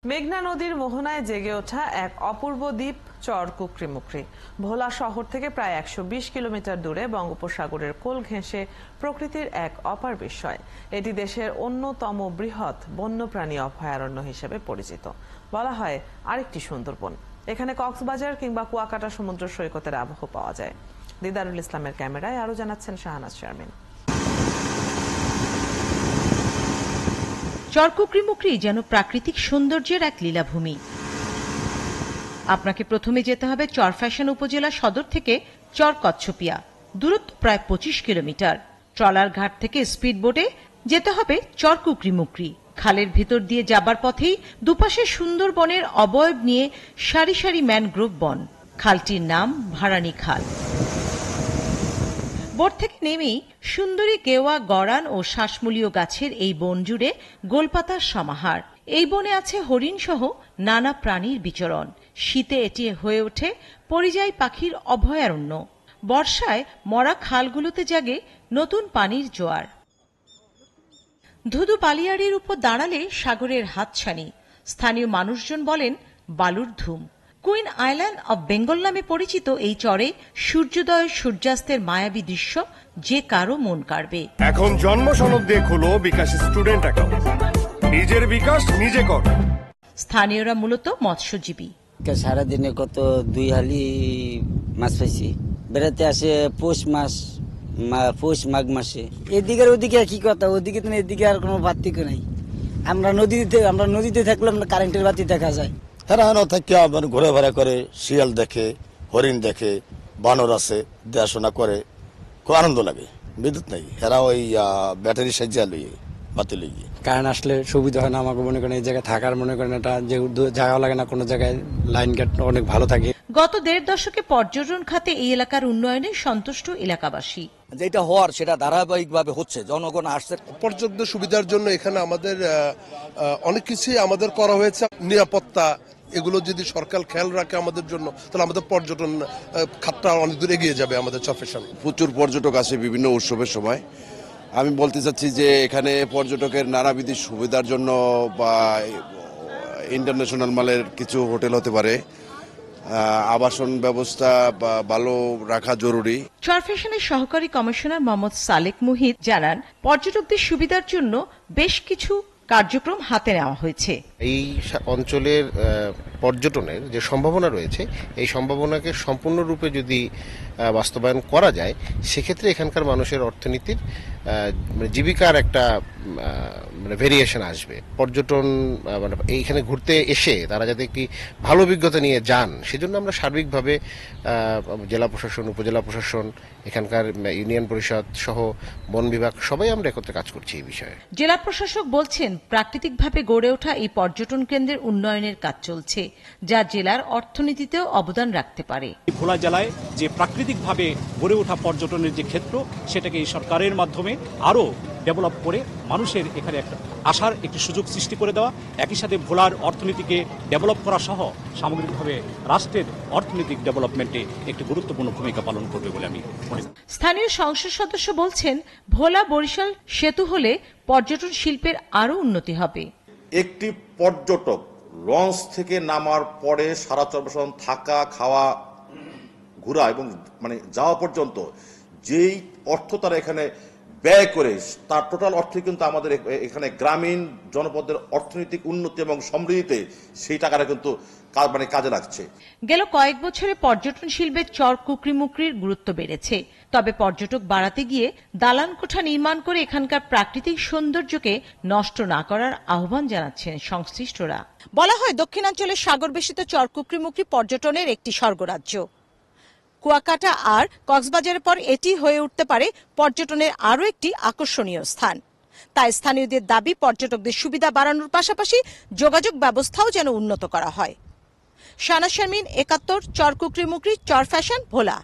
মেঘনা নদীর মোহনায় জেগে ওঠা এক অপূর্ব দ্বীপ চর কুকরিমুকরি। ভোলা শহর থেকে প্রায় ১২০ কিলোমিটার দূরে বঙ্গোপসাগরের কোল ঘেঁষে প্রকৃতির এক অপার বিস্ময়। এটি দেশের অন্যতম বৃহৎ বন্যপ্রাণী অভয়ারণ্য হিসেবে পরিচিত। বলা হয় আরেকটি সুন্দরবন। এখানে কক্সবাজার কিংবা কুয়াকাটা সমুদ্র সৈকতের আবহ পাওয়া যায়। দিদারুল ইসলামের ক্যামেরায় আরো জানাচ্ছেন শাহনাজ শারমিন। চর কুকরিমুকরি যেন প্রাকৃতিক সৌন্দর্যের এক লীলাভূমি। আপনাকে প্রথমে যেতে হবে চরফ্যাশন উপজেলা সদর থেকে চর কচ্ছপিয়া, দূরত্ব প্রায় ২৫ কিলোমিটার। ট্রলার ঘাট থেকে স্পিড বোটে যেতে হবে চর কুকরিমুকরি। খালের ভিতর দিয়ে যাবার পথেই দুপাশে সুন্দরবনের অবয়ব নিয়ে সারি সারি ম্যানগ্রোভ বন। খালটির নাম ভারানী খাল। বোট থেকে নেমেই সুন্দরী কেওয়া, গড়ান ও শ্বাসমূলীয় গাছের এই বন জুড়ে গোলপাতার সমাহার। এই বনে আছে হরিণ সহ নানা প্রাণীর বিচরণ। শীতে এটি হয়ে ওঠে পরিযায়ী পাখির অভয়ারণ্য। বর্ষায় মরা খালগুলোতে জাগে নতুন পানির জোয়ার। ধুধু বালিয়াড়ির উপর দাঁড়ালে সাগরের হাতছানি। স্থানীয় মানুষজন বলেন বালুর ধুম। কুইন আইল্যান্ড অব বেঙ্গল নামে পরিচিত এই চরে সূর্যোদয় সূর্যাস্তের মায়াবী দৃশ্য যে কারো মন কাড়বে। এখন জন্ম সনদ দিয়ে খোলো বিকাশ স্টুডেন্ট অ্যাকাউন্ট। নিজের বিকাশ নিজে কর। স্থানীয়রা মূলত মৎস্যজীবী। সারাদিনে কত ২ হালি মাছ পাইছি। বেড়াতে আসে পৌষ মাঘ মাসে। এদিকে ওদিকে একই কথা, ওদিকে তো এদিকে আর কোনো পার্থক্য নাই। আমরা নদীতে থাকলে কারেন্টের বাতি দেখা যায়। হেরানো থেকে ঘুরে ভেড়া করে, শিয়াল দেখে, হরিণ দেখে, বানর আছে, দেখাশোনা করে, খুব আনন্দ লাগে। বিদ্যুৎ নেই, হেরা ওই ব্যাটারি সাহায্যে লইয়ে বাতি লইয়ে। কারেন্ট আসলে সুবিধা হয় না আমাকে, মনে করেন এই জায়গায় থাকার, মনে করেন এটা যে জায়গা লাগে না, কোনো জায়গায় লাইন গেট অনেক ভালো থাকে। গত ১.৫ দশকে পর্যটন খাতে এই এলাকার উন্নয়নে সন্তুষ্ট এলাকাবাসী। যেটা হওয়ার সেটা ধারাবাহিকভাবে হচ্ছে, জনগণ আসছে। পর্যটকদের সুবিধার জন্য এখানে আমাদের অনেক কিছুই আমাদের করা হয়েছে। নিরাপত্তা এগুলো যদি সরকার খেয়াল রাখে আমাদের জন্য, তাহলে আমাদের পর্যটন খাতটা অনেক দূর এগিয়ে যাবে। আমাদের চরফ্যাশন প্রচুর পর্যটক আসে বিভিন্ন উৎসবের সময়। আমি বলতে চাচ্ছি যে এখানে পর্যটকের নানাবিধ সুবিধার জন্য বা ইন্টারন্যাশনাল মালের কিছু হোটেল হতে পারে, আবাসন ব্যবস্থা ভালো রাখা জরুরি। চরফ্যাশনের সহকারী কমিশনার মোহাম্মদ সালেক মুহিত জানান, পর্যটকদের সুবিধার জন্য বেশ কিছু কার্যক্রম হাতে নেওয়া হয়েছে। এই অঞ্চলের পর্যটনের যে সম্ভাবনা রয়েছে, এই সম্ভাবনাকে সম্পূর্ণরূপে যদি বাস্তবায়ন করা যায়, সেক্ষেত্রে এখানকার মানুষের অর্থনীতির জীবিকার একটা ভেরিয়েশন আসবে। পর্যটন এইখানে ঘুরতে এসে তারা যাতে একটি ভালো অভিজ্ঞতা নিয়ে যান, সেজন্য আমরা সার্বিকভাবে জেলা প্রশাসন, উপজেলা প্রশাসন, এখানকার ইউনিয়ন পরিষদ সহ বন বিভাগ সবাই আমরা একত্রে কাজ করছি এই বিষয়ে। জেলা প্রশাসক বলছেন, প্রাকৃতিকভাবে গড়ে ওঠা এই পর্যটন কেন্দ্রের উন্নয়নের কাজ চলছে, যা জেলার অর্থনীতিতেও অবদান রাখতে পারে। ভোলা জেলায় যে প্রাকৃতিকভাবে গড়ে ওঠা পর্যটনের যে ক্ষেত্র, সেটাকে এই সরকারের মাধ্যমে আরও ডেভেলপ করে মানুষের এখানে একটা আসার একটি সুযোগ সৃষ্টি করে দেওয়া, একই সাথে ভোলার অর্থনীতিকে ডেভেলপ করা সহ সামগ্রিকভাবে রাষ্ট্রের অর্থনৈতিক ডেভেলপমেন্টে একটি গুরুত্বপূর্ণ ভূমিকা পালন করবে বলে আমি মনে করি। স্থানীয় সংসদ সদস্য বলছেন, ভোলা বরিশাল সেতু হলে পর্যটন শিল্পের আরও উন্নতি হবে। একটি পর্যটক লঞ্চ থেকে নামার পরে সারা চরফ্যাশন থাকা, খাওয়া, ঘোরা এবং যাওয়া পর্যন্ত যেই অর্থ তারা এখানে ব্যয় করে, তার টোটাল অর্থ কিন্তু আমাদের এখানে গ্রামীণ জনপদের অর্থনৈতিক উন্নতি এবং সমৃদ্ধিতে সেই টাকাটা কিন্তু কাজে লাগছে। গেল কয়েক বছরে পর্যটন শিল্পে চর কুকরিমুকরির গুরুত্ব বেড়েছে। তবে পর্যটক বাড়াতে গিয়ে দালান কোঠা নির্মাণ করে এখানকার প্রাকৃতিক সৌন্দর্যকে নষ্ট না করার আহ্বান জানাচ্ছেন সংশ্লিষ্টরা। বলা হয়, দক্ষিণাঞ্চলের সাগর বেষ্টিত চর কুকরিমুকরি পর্যটনের একটি স্বর্গরাজ্য। কুয়াকাটা আর কক্সবাজারের পর এটি হয়ে উঠতে পারে পর্যটনের আরও একটি আকর্ষণীয় স্থান। তাই স্থানীয়দের দাবি, পর্যটকদের সুবিধা বাড়ানোর পাশাপাশি যোগাযোগ ব্যবস্থাও যেন উন্নত করা হয়। শাহনাজ শারমিন, ৭১, চর কুকরিমুকরি, চরফ্যাশন, ভোলা।